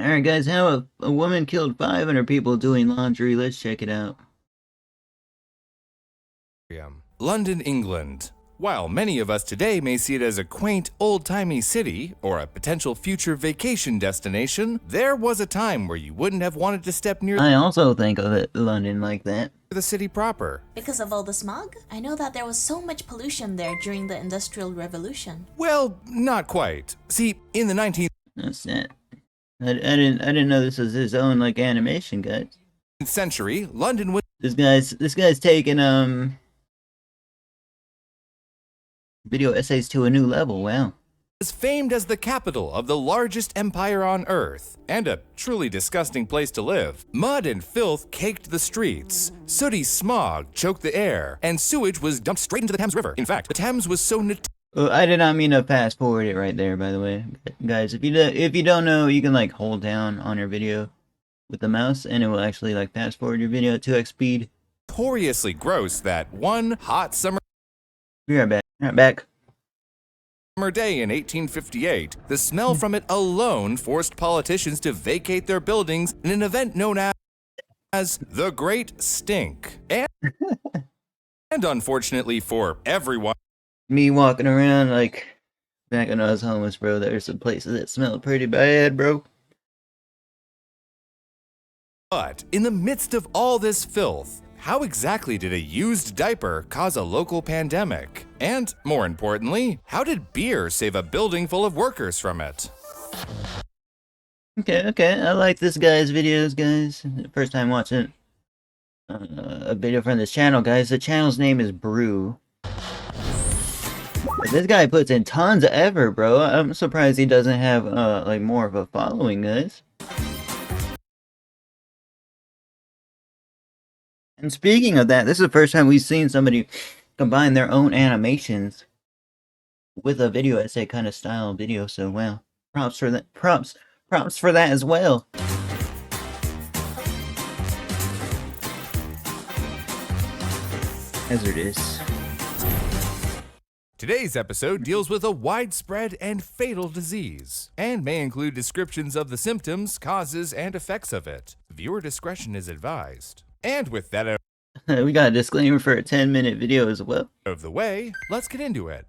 Alright guys, how a woman killed 500 people doing laundry. Let's check it out. London, England. While many of us today may see it as a quaint, old-timey city or a potential future vacation destination, there was a time where you wouldn't have wanted to step near I also think of it, London, like that. the city proper. Because of all the smog? I know that there was so much pollution there during the Industrial Revolution. Well, not quite. See, in the 19th That's it. I didn't know this was his own like animation, guys. century, London was This guy's taking video essays to a new level. Wow. famed as the capital of the largest empire on Earth, and a truly disgusting place to live. Mud and filth caked the streets, sooty smog choked the air, and sewage was dumped straight into the Thames River. In fact, the Thames was so I did not mean to fast forward it right there, by the way, guys. If you don't know, you can like hold down on your video with the mouse, and it will actually like fast forward your video at 2x speed. notoriously gross that one hot summer Be right back. Right back. day in 1858, the smell from it alone forced politicians to vacate their buildings in an event known as the Great Stink. And unfortunately for everyone, Me walking around like back when I was homeless, bro. There's some places that smell pretty bad, bro. but in the midst of all this filth, how exactly did a used diaper cause a local pandemic? And more importantly, how did beer save a building full of workers from it? Okay. I like this guy's videos, guys. First time watching a video from this channel, guys. The channel's name is Brew. But this guy puts in tons of effort, bro. I'm surprised he doesn't have like more of a following, guys. And speaking of that, this is the first time we've seen somebody combine their own animations with a video essay kind of style video. So wow, props for that. Props for that as well. Hazardous. Today's episode deals with a widespread and fatal disease, and may include descriptions of the symptoms, causes, and effects of it. Viewer discretion is advised. And with that out We got a disclaimer for a 10-minute video as well. of the way, let's get into it.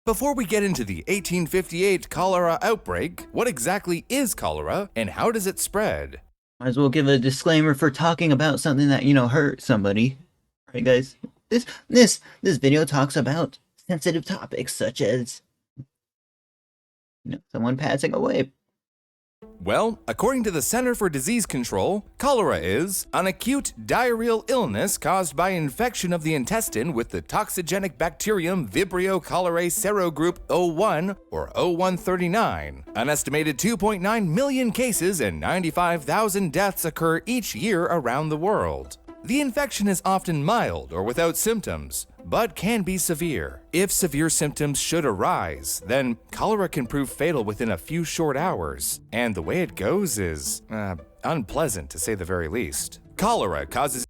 Before we get into the 1858 cholera outbreak, what exactly is cholera and how does it spread? Might as well give a disclaimer for talking about something that, you know, hurt somebody. Right, guys? This video talks about sensitive topics such as, you know, someone passing away. Well, according to the Center for Disease Control, cholera is an acute diarrheal illness caused by infection of the intestine with the toxigenic bacterium Vibrio cholerae serogroup O1 or O139. An estimated 2.9 million cases and 95,000 deaths occur each year around the world. The infection is often mild or without symptoms, but can be severe. If severe symptoms should arise, then cholera can prove fatal within a few short hours, and the way it goes is unpleasant to say the very least. Cholera causes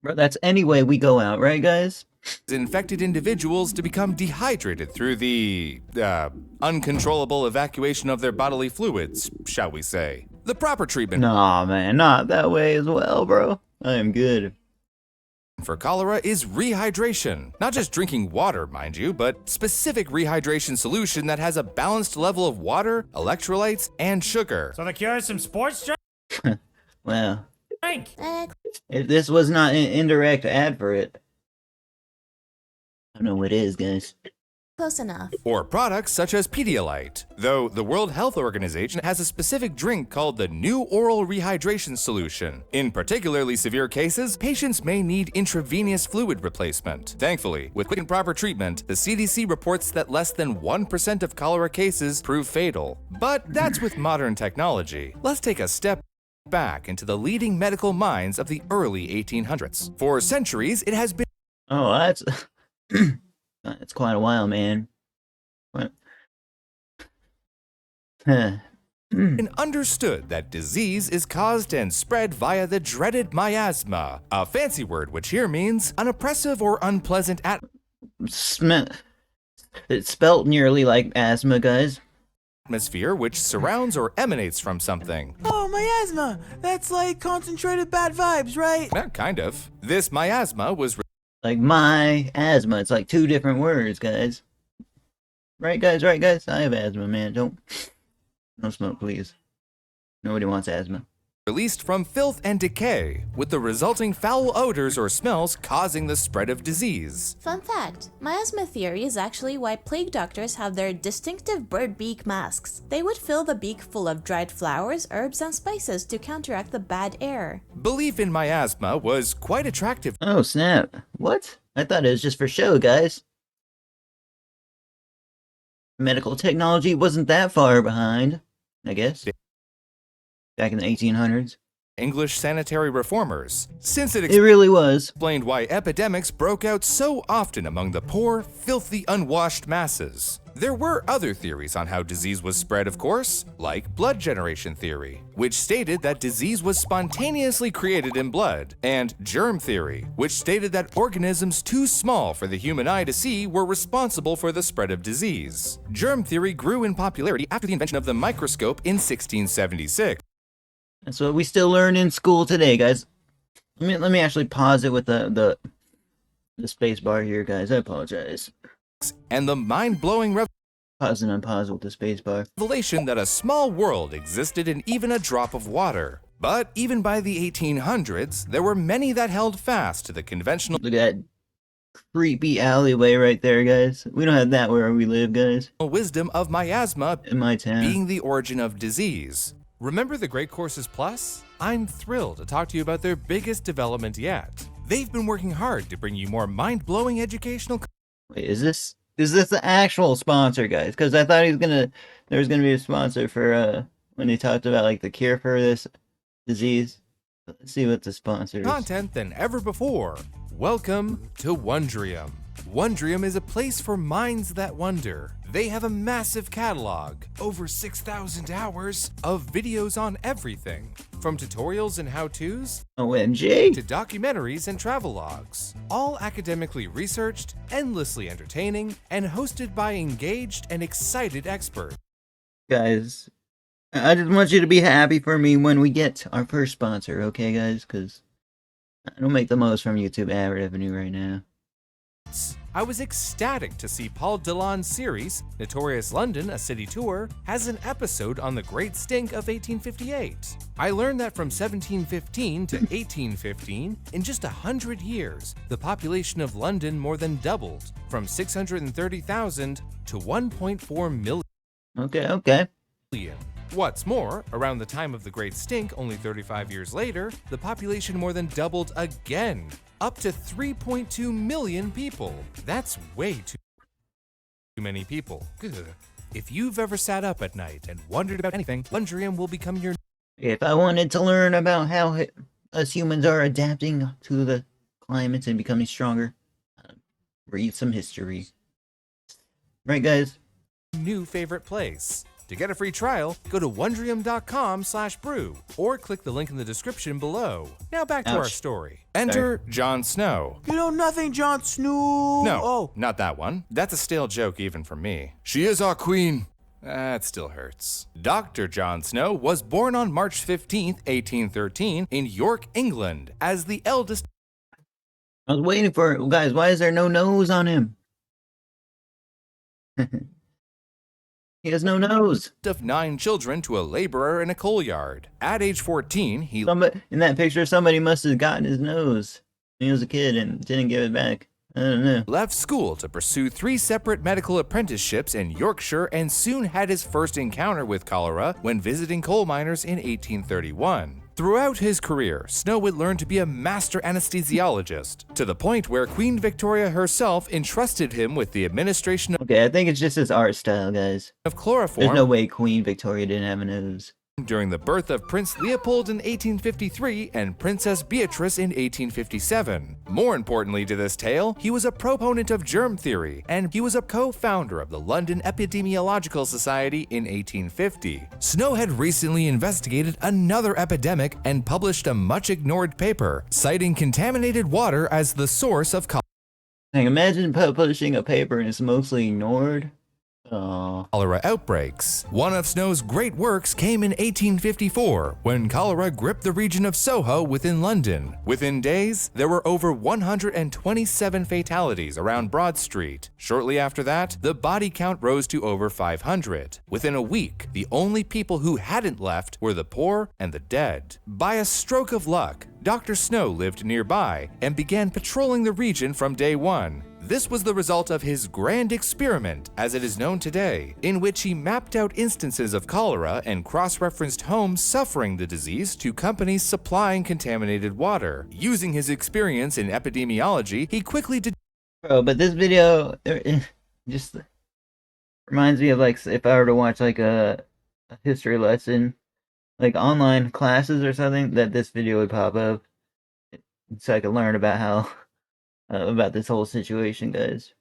Bro, that's any way we go out, right, guys? infected individuals to become dehydrated through the uncontrollable evacuation of their bodily fluids, shall we say. The proper treatment Nah, man, not that way as well, bro. I am good. for cholera is rehydration. Not just drinking water, mind you, but specific rehydration solution that has a balanced level of water, electrolytes, and sugar. So the cure is some sports drink? Wow. Next. If this was not an indirect ad for it, I don't know what is, guys. Close enough. Or products such as Pedialyte, though the World Health Organization has a specific drink called the New Oral Rehydration Solution. In particularly severe cases, patients may need intravenous fluid replacement. Thankfully, with quick and proper treatment, the CDC reports that less than 1% of cholera cases prove fatal. But that's with modern technology. Let's take a step back into the leading medical minds of the early 1800s. For centuries, it has been Oh, that's it's quite a while, man. What? understood that disease is caused and spread via the dreaded miasma, a fancy word which here means an oppressive or unpleasant It's spelt nearly like asthma, guys. atmosphere which surrounds or emanates from something. Oh, miasma! That's like concentrated bad vibes, right? Yeah, kind of. This miasma was Like my asthma. It's like two different words, guys. Right, guys? Right, guys? I have asthma, man. Don't smoke, please. Nobody wants asthma. released from filth and decay, with the resulting foul odors or smells causing the spread of disease. Fun fact, miasma theory is actually why plague doctors have their distinctive bird beak masks. They would fill the beak full of dried flowers, herbs, and spices to counteract the bad air. Belief in miasma was quite attractive. Oh, snap. What? I thought it was just for show, guys. Medical technology wasn't that far behind, I guess. Back in the 1800s. English sanitary reformers, since it It really was. explained why epidemics broke out so often among the poor, filthy, unwashed masses. There were other theories on how disease was spread, of course, like blood generation theory, which stated that disease was spontaneously created in blood, and germ theory, which stated that organisms too small for the human eye to see were responsible for the spread of disease. Germ theory grew in popularity after the invention of the microscope in 1676. That's what we still learn in school today, guys. Let me actually pause it with the space bar here, guys. I apologize. And the mind-blowing Pause and unpause with the space bar. revelation that a small world existed in even a drop of water. But even by the 1800s, there were many that held fast to the conventional Look at that creepy alleyway right there, guys. We don't have that where we live, guys. wisdom of miasma In my town. being the origin of disease. Remember the Great Courses Plus? I'm thrilled to talk to you about their biggest development yet. They've been working hard to bring you more mind-blowing educational Wait, is this the actual sponsor, guys? Because I thought there was gonna be a sponsor for when they talked about like the cure for this disease. Let's see what the sponsor is. content than ever before. Welcome to Wondrium. Wondrium is a place for minds that wonder. They have a massive catalog, over 6,000 hours, of videos on everything, from tutorials and how-tos OMG. to documentaries and travelogues, all academically researched, endlessly entertaining, and hosted by engaged and excited experts. Guys, I just want you to be happy for me when we get our first sponsor, okay, guys? Because I don't make the most from YouTube ad revenue right now. I was ecstatic to see Paul Dillon's series, Notorious London, A City Tour, has an episode on the Great Stink of 1858. I learned that from 1715 to 1815, in just 100 years, the population of London more than doubled, from 630,000 to 1.4 million. Okay. What's more, around the time of the Great Stink, only 35 years later, the population more than doubled again, up to 3.2 million people. That's way too many people. Ugh. If you've ever sat up at night and wondered about anything, Wondrium will become your If I wanted to learn about how us humans are adapting to the climates and becoming stronger, read some history. Right, guys? new favorite place. To get a free trial, go to wondrium.com/brew or click the link in the description below. Now back to our Ouch. story. Enter Jon Snow. You know nothing, Jon Snow. No, Oh, not that one. That's a stale joke even from me. She is our queen. That still hurts. Dr. Jon Snow was born on March 15th, 1813 in York, England, as the eldest I was waiting for it. Guys, why is there no nose on him? He has no nose. of 9 children to a laborer in a coal yard. At age 14, he Somebody in that picture, somebody must have gotten his nose when he was a kid and didn't give it back. I don't know. left school to pursue 3 separate medical apprenticeships in Yorkshire and soon had his first encounter with cholera when visiting coal miners in 1831. Throughout his career, Snow would learn to be a master anesthesiologist, to the point where Queen Victoria herself entrusted him with the administration Okay, I think it's just his art style, guys. of There's chloroform no way Queen Victoria didn't have a nose. during the birth of Prince Leopold in 1853 and Princess Beatrice in 1857. More importantly to this tale, he was a proponent of germ theory, and he was a co-founder of the London Epidemiological Society in 1850. Snow had recently investigated another epidemic and published a much-ignored paper, citing contaminated water as the source of cholera. Like, imagine publishing a paper and it's mostly ignored. Oh. Cholera outbreaks. One of Snow's great works came in 1854 when cholera gripped the region of Soho within London. Within days, there were over 127 fatalities around Broad Street. Shortly after that, the body count rose to over 500. Within a week, the only people who hadn't left were the poor and the dead. By a stroke of luck, Dr. Snow lived nearby and began patrolling the region from day one. This was the result of his grand experiment, as it is known today, in which he mapped out instances of cholera and cross-referenced homes suffering the disease to companies supplying contaminated water. Using his experience in epidemiology, he quickly Bro, but this video just reminds me of like if I were to watch like a history lesson, like online classes or something, that this video would pop up, so I could learn about how about this whole situation, guys.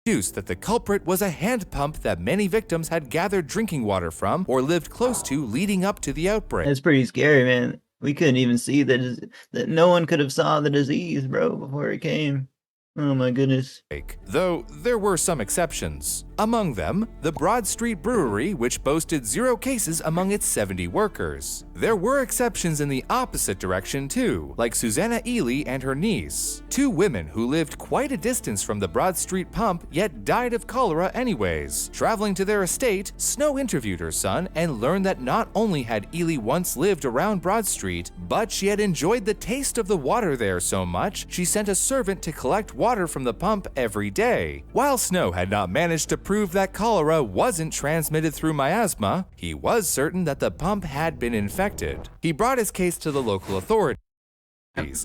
deduced that the culprit was a hand pump that many victims had gathered drinking water from or lived close to leading up to the outbreak. That's pretty scary, man. We couldn't even see that no one could have saw the disease, bro, before it came. Oh my goodness. Though there were some exceptions. Among them, the Broad Street Brewery, which boasted 0 cases among its 70 workers. There were exceptions in the opposite direction too, like Susanna Ely and her niece, 2 women who lived quite a distance from the Broad Street pump yet died of cholera anyways. Traveling to their estate, Snow interviewed her son and learned that not only had Ely once lived around Broad Street, but she had enjoyed the taste of the water there so much she sent a servant to collect water from the pump every day. While Snow had not managed to prove that cholera wasn't transmitted through miasma, he was certain that the pump had been infected. He brought his case to the local authorities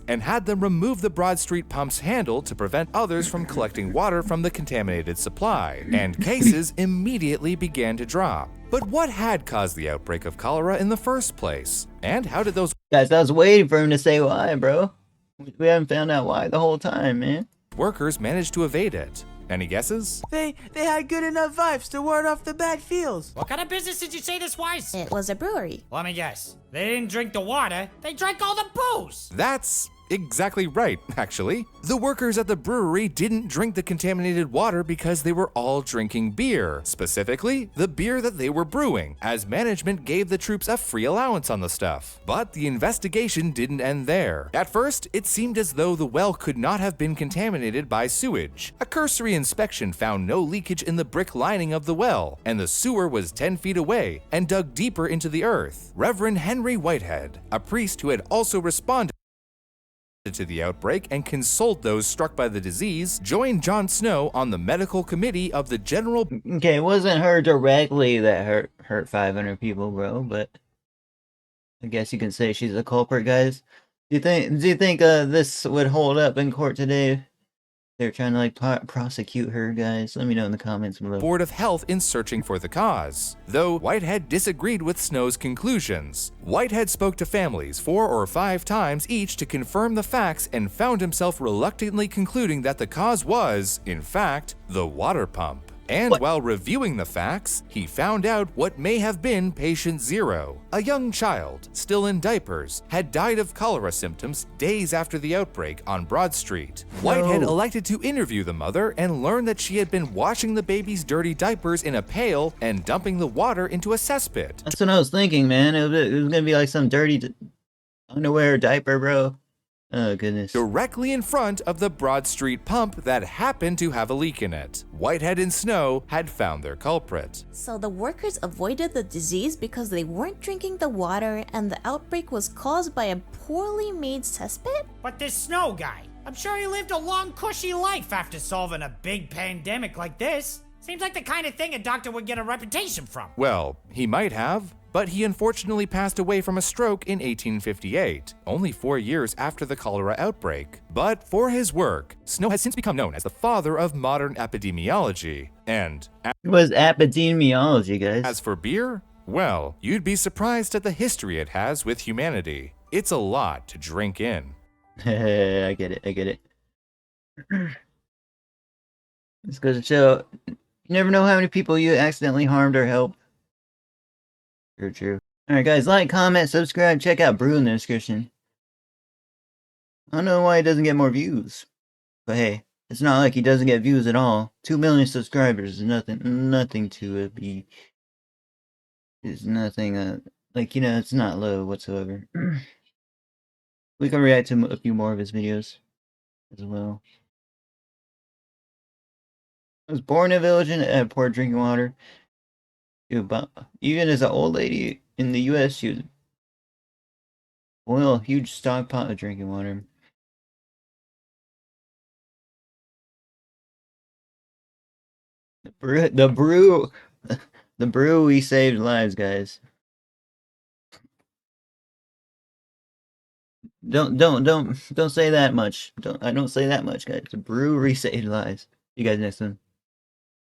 and had them remove the Broad Street pump's handle to prevent others from collecting water from the contaminated supply, and cases immediately began to drop. But what had caused the outbreak of cholera in the first place? And how did those Guys, I was waiting for him to say why, bro. We haven't found out why the whole time, man. workers manage to evade it? Any guesses? They had good enough vibes to ward off the bad feels. What kind of business did you say this was? It was a brewery. Let me guess. They didn't drink the water, they drank all the booze. That's exactly right, actually. The workers at the brewery didn't drink the contaminated water because they were all drinking beer, specifically the beer that they were brewing, as management gave the troops a free allowance on the stuff. But the investigation didn't end there. At first, it seemed as though the well could not have been contaminated by sewage. A cursory inspection found no leakage in the brick lining of the well, and the sewer was 10 feet away and dug deeper into the earth. Reverend Henry Whitehead, a priest who had also responded to the outbreak and consoled those struck by the disease, joined John Snow on the medical committee of the General. Okay, it wasn't her directly that hurt 500 people, bro, but I guess you can say she's a culprit, guys. Do you think this would hold up in court today? They're trying to like prosecute her, guys. Let me know in the comments below. Board of Health in searching for the cause, though Whitehead disagreed with Snow's conclusions. Whitehead spoke to families 4 or 5 times each to confirm the facts and found himself reluctantly concluding that the cause was, in fact, the water pump. And while reviewing the facts, he found out what may have been patient 0. A young child, still in diapers, had died of cholera symptoms days after the outbreak on Broad Street. Whitehead elected to interview the mother and learned that she had been washing the baby's dirty diapers in a pail and dumping the water into a cesspit. That's what I was thinking, man. It was gonna be like some dirty underwear diaper, bro. Oh, goodness. Directly in front of the Broad Street pump that happened to have a leak in it. Whitehead and Snow had found their culprit. So the workers avoided the disease because they weren't drinking the water, and the outbreak was caused by a poorly made cesspit? But this Snow guy, I'm sure he lived a long, cushy life after solving a big pandemic like this. Seems like the kind of thing a doctor would get a reputation from. Well, he might have, but he unfortunately passed away from a stroke in 1858, only 4 years after the cholera outbreak. But for his work, Snow has since become known as the father of modern epidemiology. And It was epidemiology, guys. as for beer, well, you'd be surprised at the history it has with humanity. It's a lot to drink in. I get it. This goes to show, you never know how many people you accidentally harmed or helped. True. Alright guys, like, comment, subscribe, check out Brew in the description. I don't know why it doesn't get more views. But hey, It's not like he doesn't get views at all. 2 million subscribers is nothing to be. Is nothing, like, it's not low whatsoever. We can react to a few more of his videos as well. I was born in a village and had poor drinking water. Dude, but even as an old lady in the US, she would boil a huge stockpot of drinking water. The brew, the brew, we saved lives, guys. Don't say that much. I don't say that much, guys. The brewery saved lives. You guys next one.